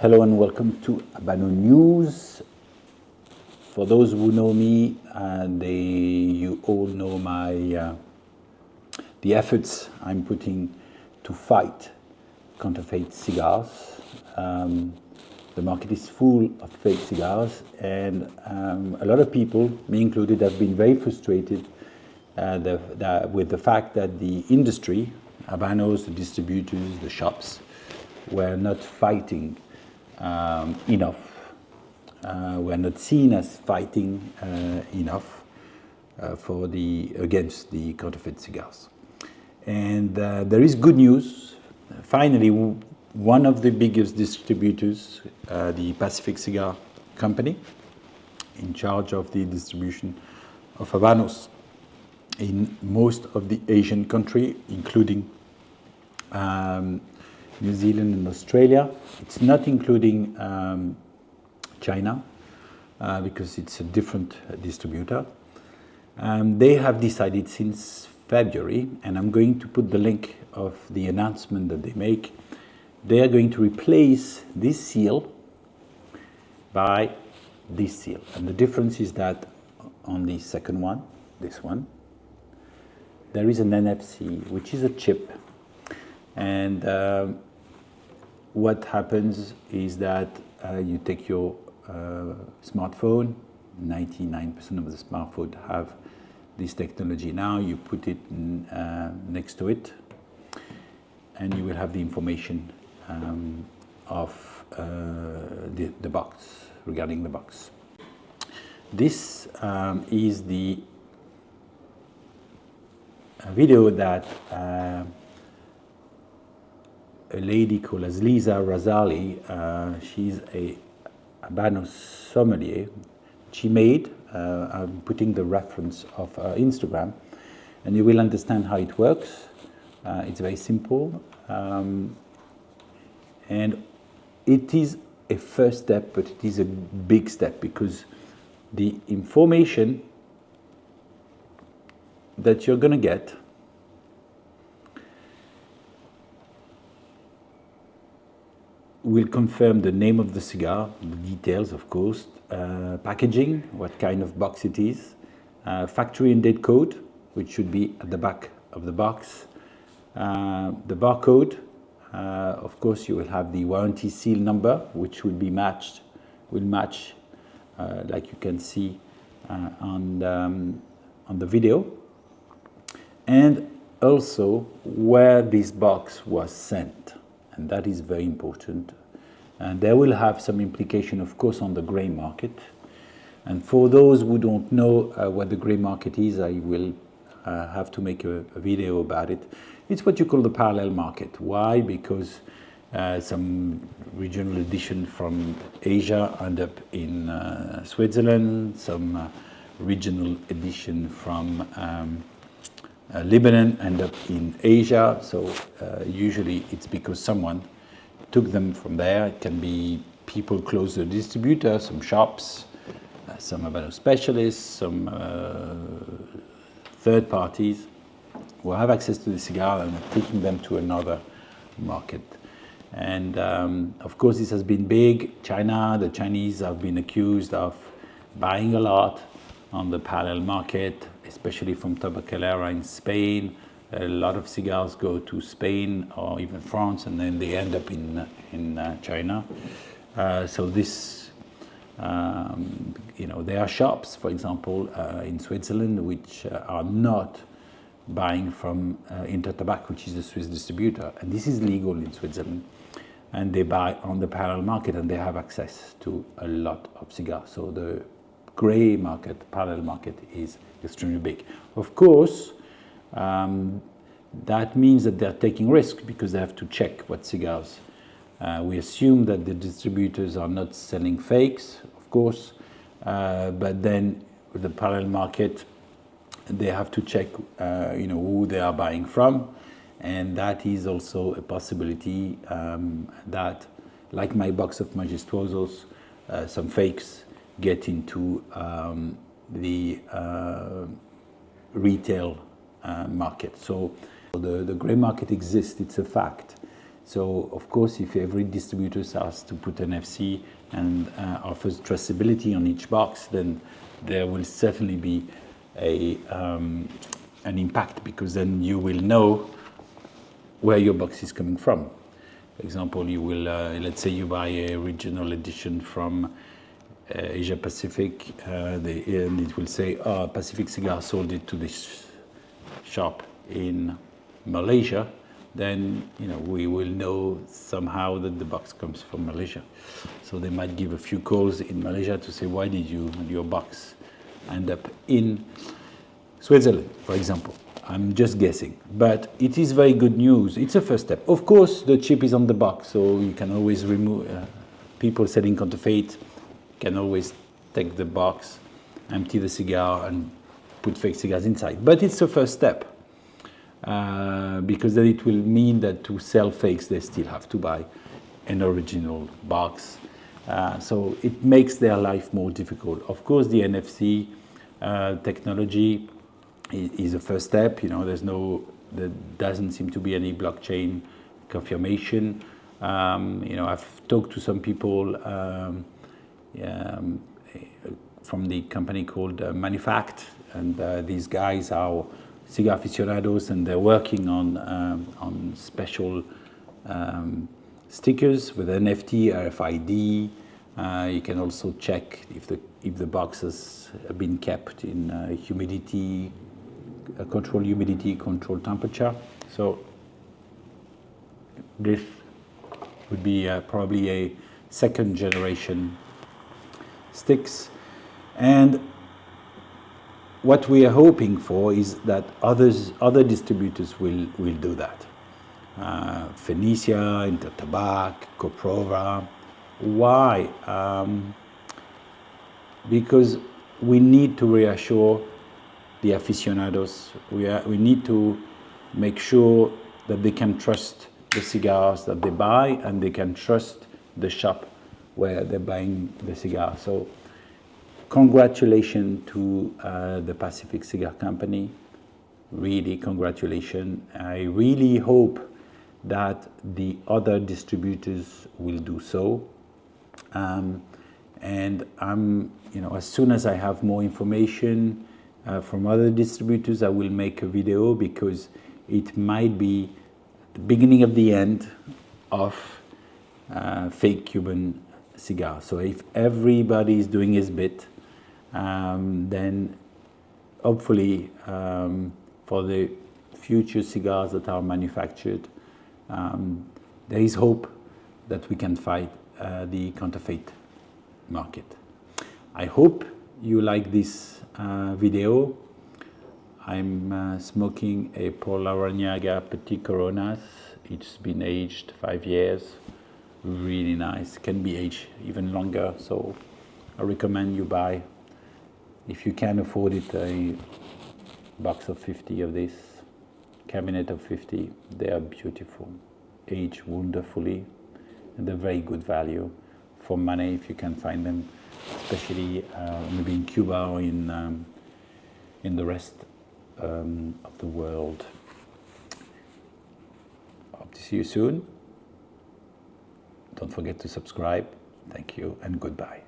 Hello and welcome to Habanos News. For those who know me, you all know the efforts I'm putting to fight counterfeit cigars. The market is full of fake cigars, and a lot of people, me included, have been very frustrated with the fact that the industry, Habanos, the distributors, the shops, were not fighting enough. We're not seen as fighting enough against the counterfeit cigars. And there is good news. Finally, one of the biggest distributors, the Pacific Cigar Company, in charge of the distribution of Habanos in most of the Asian countries, including New Zealand and Australia. It's not including China because it's a different distributor. They have decided since February, and I'm going to put the link of the announcement that they make. They are going to replace this seal by this seal. And the difference is that on the second one, this one, there is an NFC, which is a chip. And what happens is that you take your smartphone, 99% of the smartphones have this technology now, you put it next to it, and you will have the information of the box, regarding the box. This is the video that a lady called Lisa Razali, she's a Habanos sommelier. She made, I'm putting the reference of her Instagram, and you will understand how it works. It's very simple, and it is a first step, but it is a big step because the information that you're going to get will confirm the name of the cigar, the details, of course, packaging, what kind of box it is, factory and date code, which should be at the back of the box, the barcode. Of course, you will have the warranty seal number, which will match, like you can see on the video, and also where this box was sent. And that is very important. And they will have some implication, of course, on the gray market. And for those who don't know what the gray market is, I will have to make a video about it. It's what you call the parallel market. Why? Because some regional edition from Asia end up in Switzerland, some regional edition from Lebanon end up in Asia, so usually it's because someone took them from there. It can be people close to the distributor, some shops, some Habanos specialists, some third parties who have access to the cigar and are taking them to another market. And of course this has been big. The Chinese have been accused of buying a lot on the parallel market, especially from Tabacalera in Spain. A lot of cigars go to Spain or even France, and then they end up in China. So this, there are shops, for example, in Switzerland, which are not buying from Intertabac, which is the Swiss distributor, and this is legal in Switzerland. And they buy on the parallel market, and they have access to a lot of cigars. So the gray market, parallel market, is extremely big. Of course, that means that they're taking risk because they have to check what cigars. We assume that the distributors are not selling fakes, of course, but then with the parallel market, they have to check, who they are buying from, and that is also a possibility that, like my box of Majestuosos, some fakes get into the retail market. So the gray market exists, it's a fact. So of course, if every distributor starts to put NFC and offers traceability on each box, then there will certainly be an impact, because then you will know where your box is coming from. For example, you will, let's say you buy a regional edition from Asia Pacific, and it will say, oh, Pacific Cigar sold it to this shop in Malaysia. Then we will know somehow that the box comes from Malaysia. So they might give a few calls in Malaysia to say, why did your box end up in Switzerland, for example? I'm just guessing, but it is very good news. It's a first step. Of course, the chip is on the box, so you can always remove. People selling counterfeit can always take the box, empty the cigar, and put fake cigars inside. But it's the first step, because then it will mean that to sell fakes, they still have to buy an original box. So it makes their life more difficult. Of course, the NFC technology is a first step. There doesn't seem to be any blockchain confirmation. I've talked to some people from the company called Manufact, and these guys are cigar aficionados, and they're working on special stickers with NFT, RFID. You can also check if the box has been kept in humidity, control temperature. So this would be probably a second generation sticks. And what we are hoping for is that other distributors will do that. Phoenicia, Intertabac, Coprova. Why? Because we need to reassure the aficionados. We need to make sure that they can trust the cigars that they buy, and they can trust the shop where they're buying the cigar. So congratulations to the Pacific Cigar Company. Really, congratulations. I really hope that the other distributors will do so. And I'm, as soon as I have more information from other distributors, I will make a video, because it might be the beginning of the end of fake Cuban cigars. So if everybody is doing his bit, then hopefully for the future cigars that are manufactured, there is hope that we can fight the counterfeit market. I hope you like this video. I'm smoking a Paul Larrañaga Petit Coronas. It's been aged 5 years. Really nice. Can be aged even longer. So I recommend you buy, if you can afford it, a box of 50 of this, cabinet of 50. They are beautiful, aged wonderfully, and they're very good value for money if you can find them, especially maybe in Cuba or in the rest of the world. Hope to see you soon. Don't forget to subscribe. Thank you and goodbye.